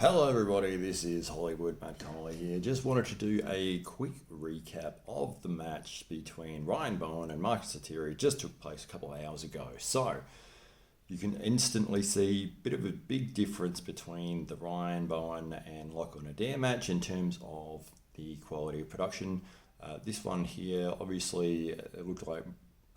Hello everybody, this is Hollywood Matt Connolly here. Just wanted to do a quick recap of the match between Ryan Bowen and Marcus Atirai. Just took place a couple of hours ago. So you can instantly see a bit of a big difference between the Ryan Bowen and Lachlan Adair match in terms of the quality of production. This one here, obviously, it looked like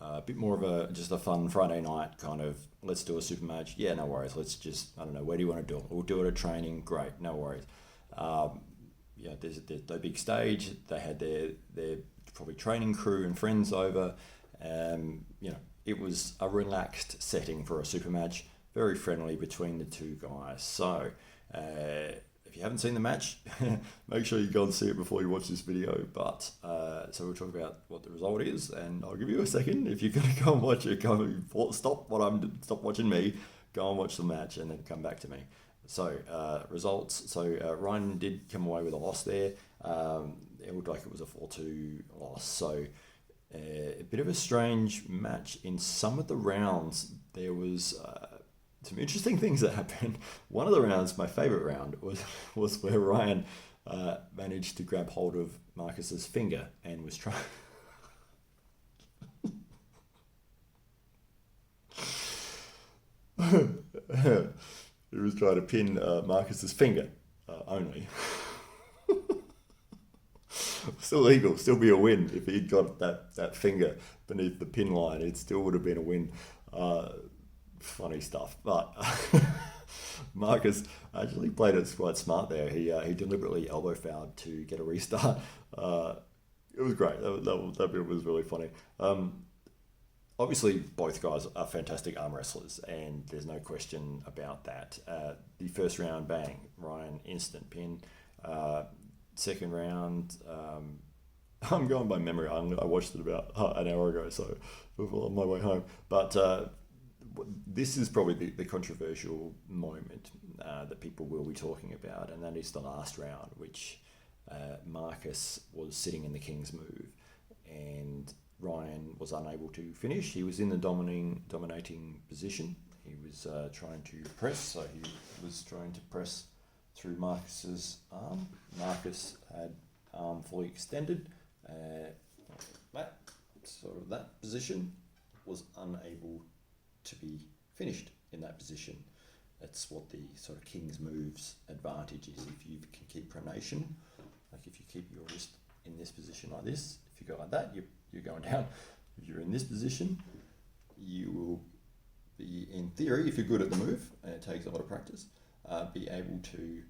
a bit more of just a fun Friday night kind of, let's do a super match. Yeah, no worries. Let's just, I don't know, where do you want to do it? We'll do it at training. Great, no worries. There's the big stage. They had their probably training crew and friends over. It was a relaxed setting for a super match, very friendly between the two guys. So, if you haven't seen the match, make sure you go and see it before you watch this video. But so we'll talk about what the result is, and I'll give you a second. If you're going to go and watch it, stop watching me, go and watch the match, and then come back to me. So results. So Ryan did come away with a loss there. It looked like it was a 4-2 loss. So a bit of a strange match in some of the rounds. There was some interesting things that happened. One of the rounds, my favorite round, was where Ryan managed to grab hold of Marcus's finger and was trying. He was trying to pin Marcus's finger only. Still legal, still be a win if he'd got that finger beneath the pin line. It still would have been a win. Funny stuff, but Marcus actually played it quite smart there. He deliberately elbow fouled to get a restart. It was great. That bit was really funny. Obviously, both guys are fantastic arm wrestlers, and there's no question about that. The first round, bang, Ryan instant pin. Second round, I'm going by memory. I watched it about an hour ago, so before on my way home. But this is probably the controversial moment that people will be talking about, and that is the last round, which Marcus was sitting in the King's move, and Ryan was unable to finish. He was in the dominating position. He was trying to press, so he was trying to press through Marcus's arm. Marcus had arm fully extended. That position was unable to be finished in that position. That's what the sort of King's moves advantage is. If you can keep pronation, like if you keep your wrist in this position like this, if you go like that, you're going down. If you're in this position, you will be, in theory, if you're good at the move, and it takes a lot of practice, be able to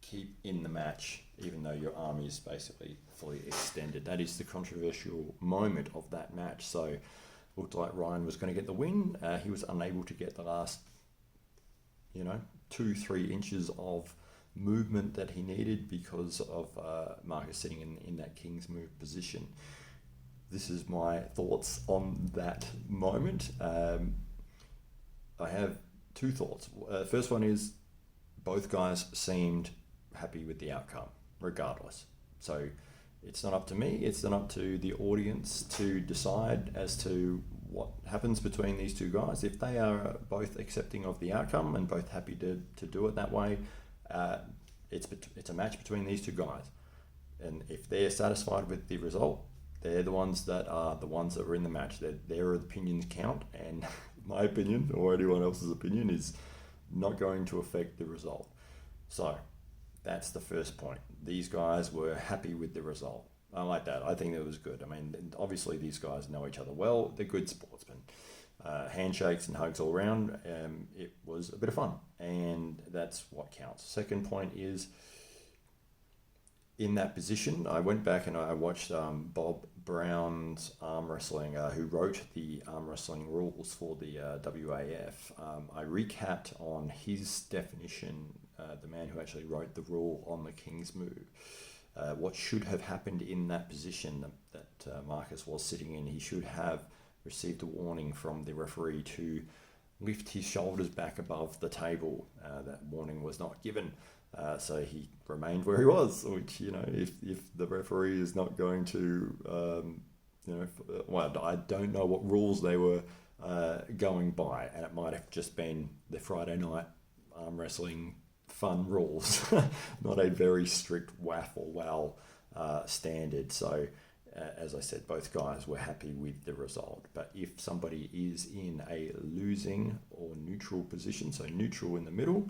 keep in the match even though your arm is basically fully extended. That is the controversial moment of that match. So looked like Ryan was going to get the win. He was unable to get the last 2-3 inches of movement that he needed because of Marcus sitting in that King's move position. This is my thoughts on that moment. I have two thoughts. First one is both guys seemed happy with the outcome regardless. So it's not up to me, it's not up to the audience to decide as to what happens between these two guys. If they are both accepting of the outcome and both happy to do it that way, it's a match between these two guys. And if they're satisfied with the result, they're the ones that are in the match. Their opinions count, and my opinion, or anyone else's opinion, is not going to affect the result. So that's the first point. These guys were happy with the result. I like that. I think it was good. I mean, obviously these guys know each other well. They're good sportsmen. Handshakes and hugs all around. It was a bit of fun, and that's what counts. Second point is, in that position, I went back and I watched Bob Brown's arm wrestling, who wrote the arm wrestling rules for the WAF. I recapped on his definition, the man who actually wrote the rule on the King's move. What should have happened in that position that Marcus was sitting in. He should have received a warning from the referee to lift his shoulders back above the table. That warning was not given. So he remained where he was, which, if the referee is not going to, I don't know what rules they were going by, and it might have just been the Friday night arm wrestling fun rules, not a very strict WAF or WOW standard. So as I said, both guys were happy with the result. But if somebody is in a losing or neutral position, so neutral in the middle,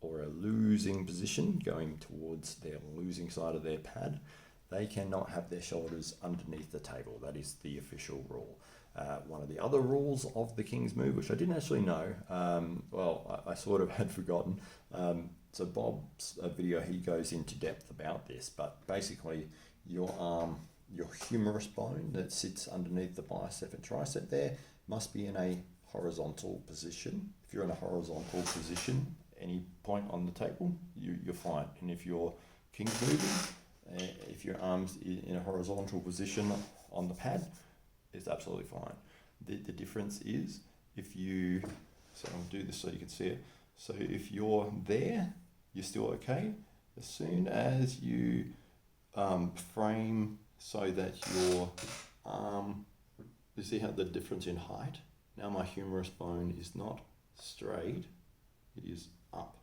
or a losing position going towards their losing side of their pad, they cannot have their shoulders underneath the table. That is the official rule. One of the other rules of the King's Move, which I didn't actually know, I sort of had forgotten. So Bob's video, he goes into depth about this, but basically your arm, your humerus bone that sits underneath the bicep and tricep there must be in a horizontal position. If you're in a horizontal position, any point on the table, you're fine. And if your King's moving, if your arm's in a horizontal position on the pad, it's absolutely fine. The difference is if you, so I'll do this so you can see it. So if you're there, you're still okay. As soon as you frame so that your arm, you see how the difference in height? Now my humerus bone is not straight, it is up.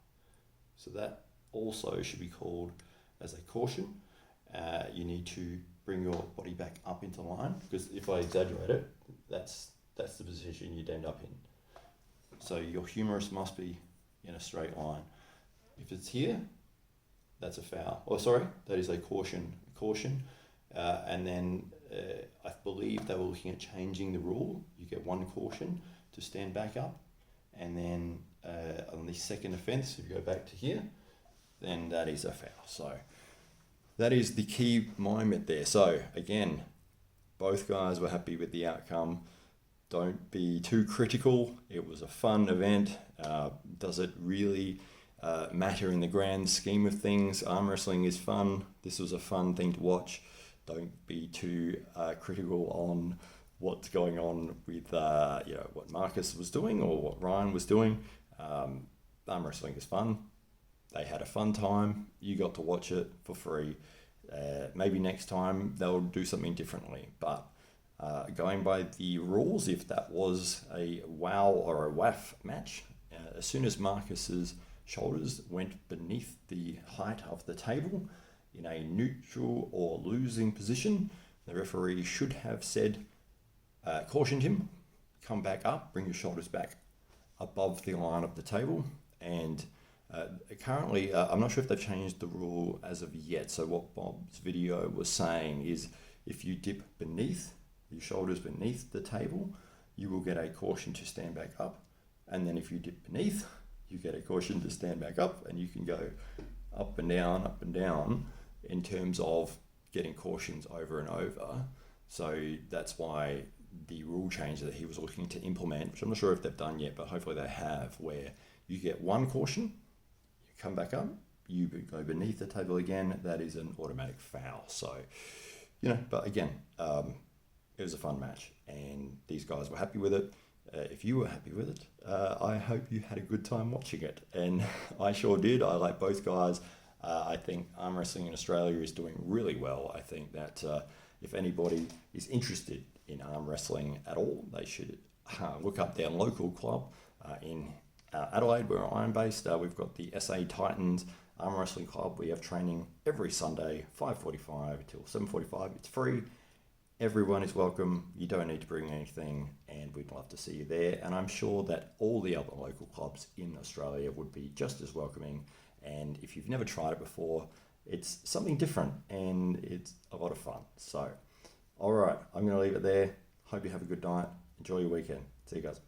So that also should be called as a caution. You need to bring your body back up into line, because if I exaggerate it, that's the position you'd end up in. So your humerus must be in a straight line. If it's here, that's a foul. Oh, sorry, that is a caution. And then I believe they were looking at changing the rule. You get one caution to stand back up, and then on the second offence, if you go back to here, then that is a foul. So that is the key moment there. So again, both guys were happy with the outcome. Don't be too critical. It was a fun event. Does it really matter in the grand scheme of things? Arm wrestling is fun. This was a fun thing to watch. Don't be too critical on what's going on with what Marcus was doing or what Ryan was doing. Arm wrestling is fun. They had a fun time. You got to watch it for free. Maybe next time they'll do something differently. But going by the rules, if that was a WOW or a WAF match, as soon as Marcus's shoulders went beneath the height of the table in a neutral or losing position, the referee should have said, cautioned him, come back up, bring your shoulders back above the line of the table. And currently, I'm not sure if they've changed the rule as of yet. So what Bob's video was saying is if you dip beneath, your shoulders beneath the table, you will get a caution to stand back up. And then if you dip beneath, you get a caution to stand back up, and you can go up and down in terms of getting cautions over and over. So that's why the rule change that he was looking to implement, which I'm not sure if they've done yet, but hopefully they have, where you get one caution, you come back up, you go beneath the table again, that is an automatic foul. So, but again, it was a fun match, and these guys were happy with it. If you were happy with it, I hope you had a good time watching it, and I sure did. I like both guys. I think arm wrestling in Australia is doing really well. I think that if anybody is interested in arm wrestling at all, they should look up their local club in Adelaide, where I'm based. We've got the SA Titans Arm Wrestling Club. We have training every Sunday, 5:45 till 7:45. It's free. Everyone is welcome. You don't need to bring anything, and we'd love to see you there. And I'm sure that all the other local clubs in Australia would be just as welcoming. And if you've never tried it before, it's something different, and it's a lot of fun. So, all right, I'm going to leave it there. Hope you have a good night. Enjoy your weekend. See you guys.